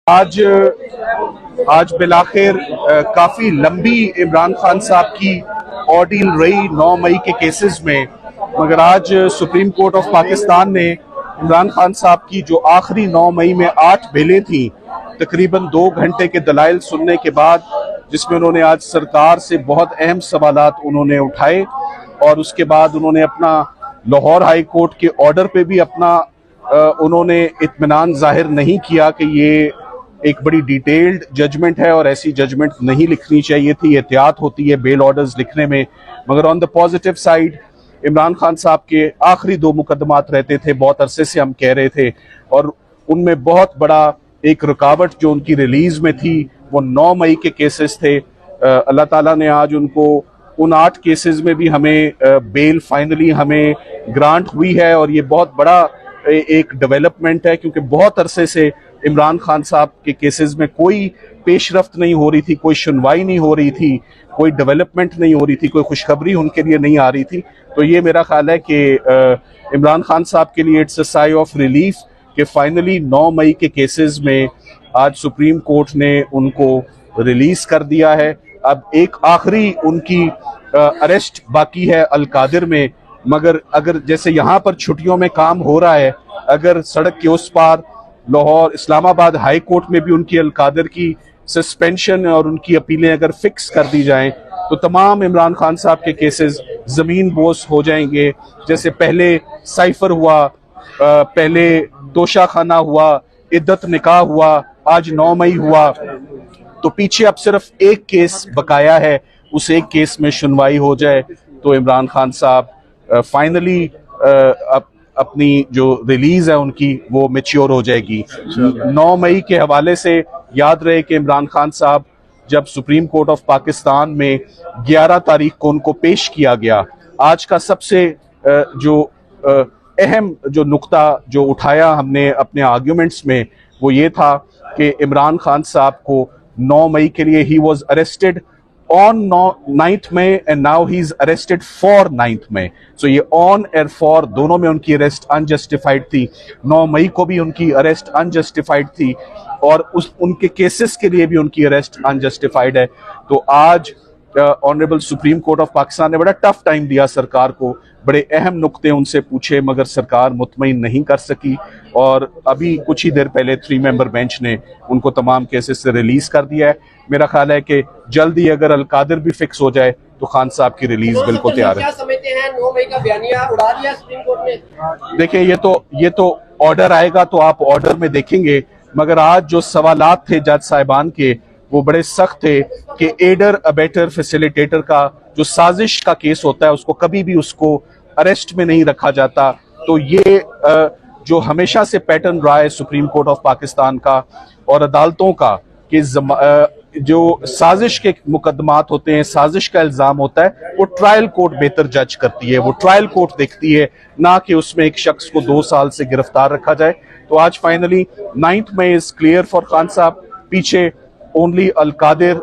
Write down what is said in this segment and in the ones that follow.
आज बिलाखिर काफी लंबी इमरान खान साहब की ऑर्डील रही 9 मई के केसेस में, मगर आज सुप्रीम कोर्ट ऑफ पाकिस्तान ने इमरान खान साहब की जो आखिरी 9 मई में 8 बेलें थी, तकरीबन 2 घंटे के दलाइल सुनने के बाद, जिसमें उन्होंने आज सरकार से बहुत अहम सवालात उन्होंने उठाए और उसके बाद उन्होंने अपना लाहौर हाई कोर्ट के ऑर्डर पे भी अपना उन्होंने इत्मीनान जाहिर नहीं किया कि ये एक बड़ी डिटेल्ड जजमेंट है और ऐसी जजमेंट नहीं लिखनी चाहिए थी, एहतियात होती है बेल ऑर्डर्स लिखने में। मगर on the positive side Imran Khan साहब के आखिरी 2 मुकदमात रहते थे, बहुत अरसे से हम कह रहे थे, और उनमें बहुत बड़ा एक रुकावट जो उनकी रिलीज में थी वो 9 मई के केसेस थे। अल्लाह ताला ने आज उनको उन 8 केसेस में भी हमें बेल फाइनली हमें ग्रांट हुई है, और ये बहुत बड़ा एक डेवलपमेंट है, क्योंकि बहुत अरसे से इमरान खान साहब के केसेस में कोई पेशरफ्त नहीं हो रही थी, कोई सुनवाई नहीं हो रही थी, कोई डेवलपमेंट नहीं हो रही थी, कोई खुशखबरी उनके लिए नहीं आ रही थी। तो ये मेरा ख्याल है कि इमरान खान साहब के लिए it's a sigh of relief कि फाइनली 9 मई के केसेस में आज सुप्रीम कोर्ट ने उनको रिलीज कर दिया है। अब एक आखिरी उनकी अरेस्ट बाकी है अल-कादिर में, मगर अगर जैसे यहाँ पर छुट्टियों में काम हो रहा है, अगर सड़क के उस पार लाहौर इस्लामाबाद हाई कोर्ट में भी उनकी अल-कादिर की सस्पेंशन और उनकी अपीलें अगर फिक्स कर दी जाएं तो तमाम इमरान खान साहब के केसेस जमीन बोस हो जाएंगे। जैसे पहले साइफर हुआ, पहले तोशा खाना हुआ, इद्दत निकाह हुआ, आज 9 मई हुआ, तो पीछे अब सिर्फ एक केस बकाया है, उस एक केस में सुनवाई हो जाए तो इमरान खान साहब फाइनली अपनी जो रिलीज है उनकी वो मैच्योर हो जाएगी। 9 मई के हवाले से याद रहे कि इमरान खान साहब जब सुप्रीम कोर्ट ऑफ पाकिस्तान में 11 तारीख को उनको पेश किया गया, आज का सबसे जो अहम जो नुक्ता जो उठाया हमने अपने आर्ग्यूमेंट्स में वो ये था कि इमरान खान साहब को 9 मई के लिए he was arrested on 9th May and now he's arrested for 9th May. So ये on और for दोनों में उनकी अरेस्ट अनजस्टिफाइड थी। 9 मई को भी उनकी अरेस्ट अनजस्टिफाइड थी और उनके केसेस के लिए भी उनकी अरेस्ट अनजस्टिफाइड है। तो आज honourable supreme court of Pakistan ने बड़ा टफ टाइम दिया सरकार को, बड़े अहम नुक्ते उनसे पूछे, मगर सरकार मुतमईन नहीं कर सकी, और अभी कुछ ही देर पहले 3 मेंबर बेंच ने उनको तमाम केसेस से रिलीज कर दिया है। मेरा ख्याल है कि जल्दी अगर अल-कादिर भी फिक्स हो जाए तो खान साहब की रिलीज बिल्कुल तैयार है। क्या समझते हैं 9 मई का बयानिया उड़ा दिया सुप्रीम कोर्ट ने? देखिए, ये तो ऑर्डर आएगा तो आप ऑर्डर में देखेंगे, मगर आज जो सवालात थे जज साहिबान के वो बड़े सख्त थे कि एडर अबेटर फैसिलिटेटर का जो साजिश का केस होता है उसको कभी भी उसको अरेस्ट में नहीं रखा जाता। तो ये जो हमेशा से पैटर्न रहा है सुप्रीम कोर्ट ऑफ पाकिस्तान का और अदालतों का कि जो साजिश के मुकदमात होते हैं, साजिश का इल्जाम होता है, वो ट्रायल कोर्ट बेहतर जज करती है, वो ट्रायल कोर्ट देखती है, ना कि उसमें एक शख्स को 2 साल से गिरफ्तार रखा जाए। तो आज finally 9th May is clear for Khan sahab. पीछे only Al Qadir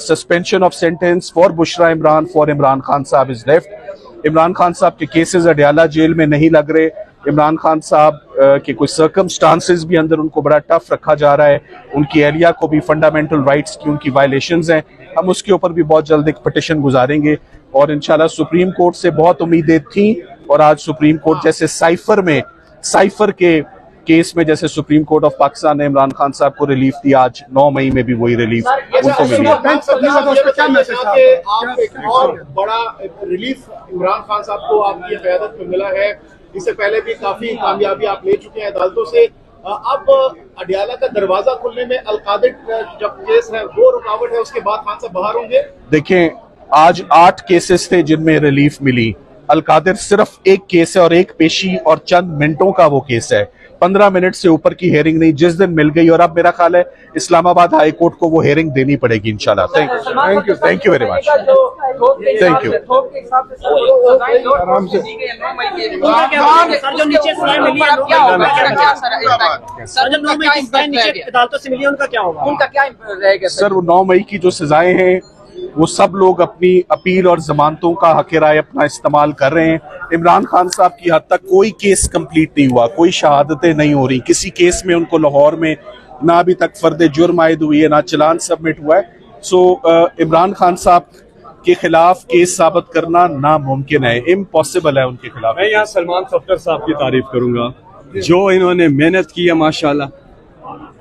suspension of sentence for Bushra Imran for Imran Khan sahab is left. Imran Khan साहब के केसेस अडयाला जेल में नहीं लग रहे। इमरान खान साहब के कुछ सर्कमस्टांसेस भी अंदर उनको बड़ा टफ रखा जा रहा है, उनकी एहलिया को भी फंडामेंटल राइट्स की उनकी वायलेशंस हैं। हम उसके ऊपर भी बहुत जल्द एक पिटिशन गुजारेंगे और इंशाल्लाह सुप्रीम कोर्ट से बहुत उम्मीदें थी, और आज सुप्रीम कोर्ट जैसे साइफर के केस में जैसे सुप्रीम कोर्ट ऑफ पाकिस्तान ने इमरान खान साहब को रिलीफ दिया, आज 9 मई में भी वही रिलीफ उनको मिली है। और बड़ा रिलीफ इमरान खान साहब को आपकी क़यादत में मिला है। इससे पहले भी काफी कामयाबी आप ले चुके हैं अदालतों से। अब अडयाला का दरवाजा खुलने में अल-कादिर जब केस है वो रुकावट है, उसके बाद खान साहब बाहर होंगे। देखें, आज 8 केसेस थे जिनमें रिलीफ मिली। अल-कादिर सिर्फ एक केस है और एक पेशी और चंद मिनटों का वो केस है, 15 मिनट से ऊपर की हेयरिंग नहीं, जिस दिन मिल गई। और अब मेरा ख्याल है इस्लामाबाद हाई कोर्ट को वो हेयरिंग देनी पड़ेगी इंशाल्लाह। Thank you very much, thank you. Sir, वो 9 मई की जो सजाएं हैं वो सब लोग अपनी अपील और जमानतों का हक राय अपना इस्तेमाल कर रहे हैं। इमरान खान साहब की हद तक कोई केस कंप्लीट नहीं हुआ, कोई शहादतें नहीं हो रही, किसी केस में उनको लाहौर में ना अभी तक फर्द जुर्म आयद हुई है, ना चलान सबमिट हुआ है। सो इमरान खान साहब के खिलाफ केस साबित करना नामुमकिन है, इम्पॉसिबल है उनके खिलाफ। मैं यहाँ सलमान सफ्दर साहब की तारीफ करूंगा, जो इन्होंने मेहनत की है, माशाल्लाह।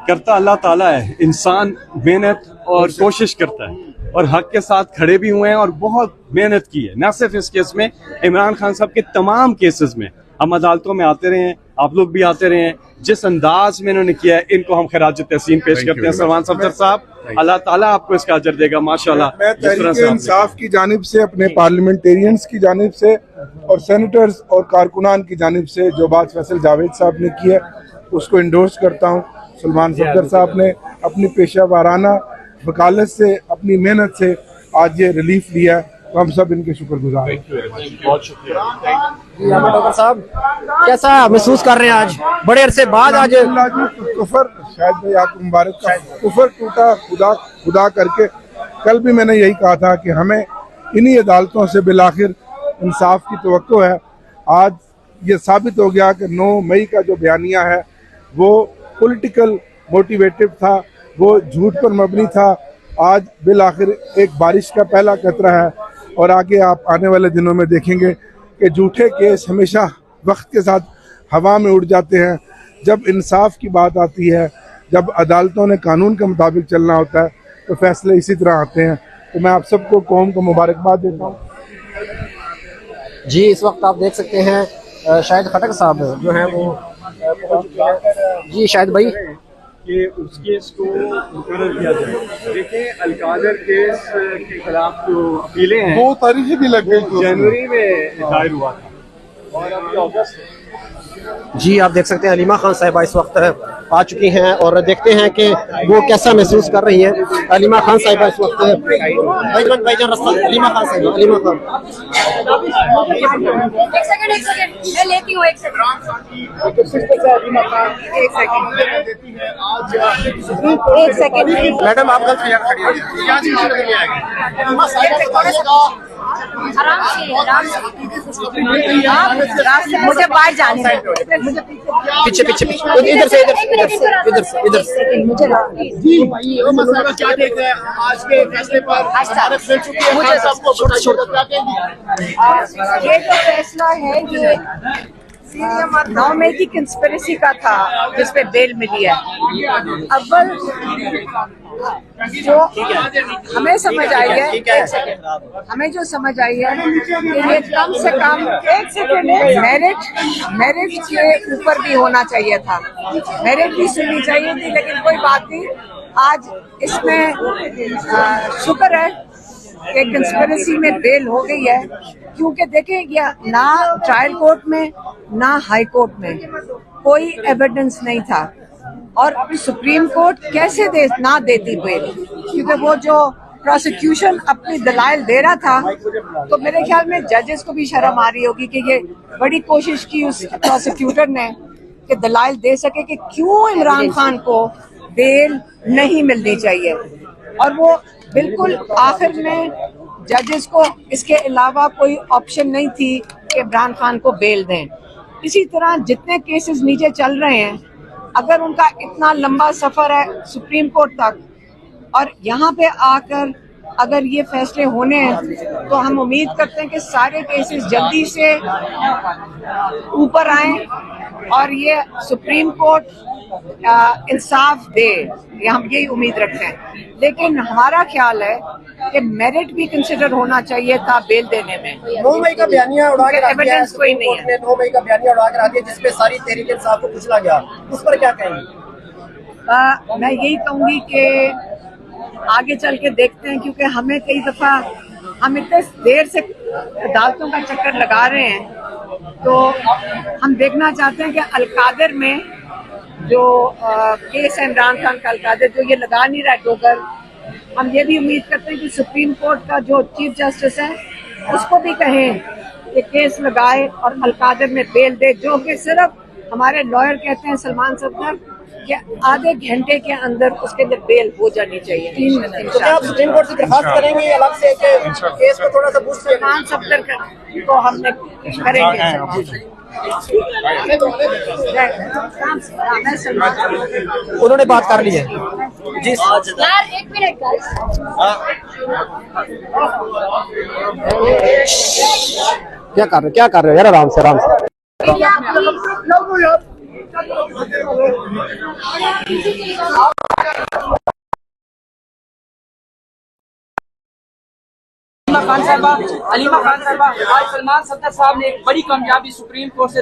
करता अल्लाह ताला है, इंसान मेहनत और कोशिश करता है और हक के साथ खड़े भी हुए हैं और बहुत मेहनत की है। न सिर्फ इस केस में, इमरान खान साहब के तमाम केसेस में हम अदालतों में आते रहे हैं, आप लोग भी आते रहे हैं। जिस अंदाज में इन्होंने किया है, इनको हम खिराज तहसीन पेश करते हैं। सलमान सफ्दर साहब, अल्लाह ताला आपको इसका अजर देगा, माशाल्लाह। मैं तहरीक इंसाफ की जानिब से, अपने पार्लियामेंटेरियंस की जानिब से और सेनेटर्स और कारकुनान की जानिब से जो बात फैसल जावेद साहब ने की है उसको इंडोर्स करता हूँ। सलमान सफ्दर साहब ने अपनी पेशा वाराना वकालत से, अपनी मेहनत से आज ये रिलीफ लिया है, तो हम सब इनके शुक्रगुजार हैं। बहुत शुक्रिया। डॉक्टर साहब, कैसा महसूस कर रहे हैं आज बड़े अरसे बाद? आज कुफर, शायद भाई आपको मुबारक का कुफर टूटा खुदा करके। कल भी मैंने यही कहा था कि हमें इन्हीं अदालतों से बिलाखिर इंसाफ की तवक्को है। आज ये साबित हो गया कि 9 मई का जो बयानिया है वो पॉलिटिकल मोटिवेटेड था, वो झूठ पर मबनी था। आज बिलाखिर एक बारिश का पहला कतरा है और आगे आप आने वाले दिनों में देखेंगे कि झूठे केस हमेशा वक्त के साथ हवा में उड़ जाते हैं। जब इंसाफ की बात आती है, जब अदालतों ने कानून के मुताबिक चलना होता है, तो फैसले इसी तरह आते हैं। तो मैं आप सबको, कौम को मुबारकबाद देता हूँ। जी, इस वक्त आप देख सकते हैं शाहिद खटक साहब जो हैं वो जी शाहिद भाई कि उस केस को मुकर्रर किया जाए। देखिए, अलकादर केस के खिलाफ जो अपीलें हैं, 2 तारीखें भी लग गई, जनवरी में दायर हुआ था और अभी अगस्त। जी, आप देख सकते हैं अलीमा खान साहिबा इस वक्त आ चुकी हैं और देखते हैं कि वो कैसा महसूस कर रही हैं। अलीमा खान साहिबा इस वक्त भाईजान रास्ता, अलीमा खान साहिबा, अलीमा खान। एक सेकंड मैं लेती हूँ, एक सेकंड मैडम आप गलत तैयार खड़ी हैं। आराम से आप रास्ते में से बाहर जाने हैं। पीछे पीछे इधर से इधर से मुझे क्या देख रहे हैं आज के फैसले पर? भारत मिल चुकी है, मुझे सबको क्या कहेंगी? ये जो फैसला है ये 9 मई की कंस्पिरेसी का था जिसपे बेल मिली है। अव्वल जो हमें समझ आई है, हमें जो समझ आई है कि ये कम से कम मेरिट के ऊपर भी होना चाहिए था, मेरिट भी सुननी चाहिए थी। लेकिन कोई बात नहीं, आज इसमें शुक्र है कि कंस्पिरेसी में बेल हो गई है, क्योंकि देखें ना ट्रायल कोर्ट में ना हाई कोर्ट में कोई एविडेंस नहीं था और सुप्रीम कोर्ट कैसे ना देती बेल, क्योंकि वो जो प्रोसिक्यूशन अपनी दलाइल दे रहा था, तो मेरे ख्याल में जजेस को भी शर्म आ रही होगी कि ये बड़ी कोशिश की उस प्रोसिक्यूटर ने कि दलाइल दे सके कि क्यों इमरान खान को बेल नहीं मिलनी चाहिए। और वो बिल्कुल आखिर में जजेस को इसके अलावा कोई ऑप्शन नहीं थी कि इमरान खान को बेल दें। इसी तरह जितने केसेस नीचे चल रहे हैं, अगर उनका इतना लंबा सफर है सुप्रीम कोर्ट तक और यहाँ पे आकर अगर ये फैसले होने हैं, तो हम उम्मीद करते हैं कि सारे केसेस जल्दी से ऊपर आए और ये सुप्रीम कोर्ट इंसाफ दे, ये हम यही उम्मीद रखते हैं। लेकिन हमारा ख्याल है कि मेरिट भी कंसिडर होना चाहिए था बेल देने में। 9 मई का बयानिया उड़ा के एविडेंस कोई नहीं है। 9 मई का बयानिया उड़ा के दिया जिसपे सारी तहरीक इंसाफ को कुचला गया, उस पर क्या कहेंगे? मैं यही कहूंगी कि आगे चल के देखते हैं, क्योंकि हमें कई दफा हम इतने देर से अदालतों का चक्कर लगा रहे हैं, तो हम देखना चाहते हैं कि अलकादर में जो केस है इमरान खान का, अलकादर जो ये लगा नहीं रहा है डोगर, हम ये भी उम्मीद करते हैं कि सुप्रीम कोर्ट का जो चीफ जस्टिस है उसको भी कहें कि केस लगाए और अलकादर में बेल दे, जो कि सिर्फ हमारे लॉयर कहते हैं सलमान सफ्दर कि आधे घंटे के अंदर उसके लिए बेल हो जानी चाहिए। 3 मिनट। तो क्या आप सुप्रीम कोर्ट से दरखास्त करेंगे अलग से कि केस को थोड़ा सा बूस्ट? सलमान सफ्दर को हमने करेंगे। उन्होंने बात कर ली है जी। यार एक मिनट गाइस, क्या कर रहे हो यार, आराम से आराम से। अलीमा खान साहबा, आज सलमान सत्तर साहब ने एक बड़ी कामयाबी सुप्रीम कोर्ट से